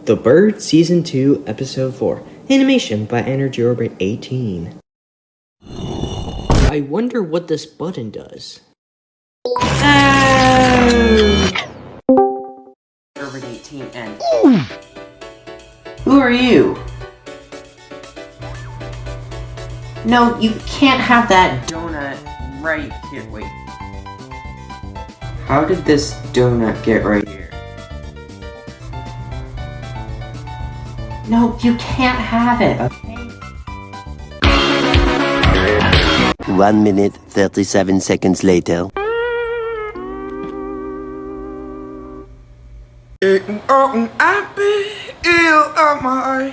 The Bird Season 2, Episode 4. Animation by Energy Orbit 18. I wonder what this button does. Orbit 18 and... Who are you? No, you can't have that donut right here. Wait. How did this donut get right here? No, you can't have it, okay? 1 minute, 37 seconds later. I be ill of my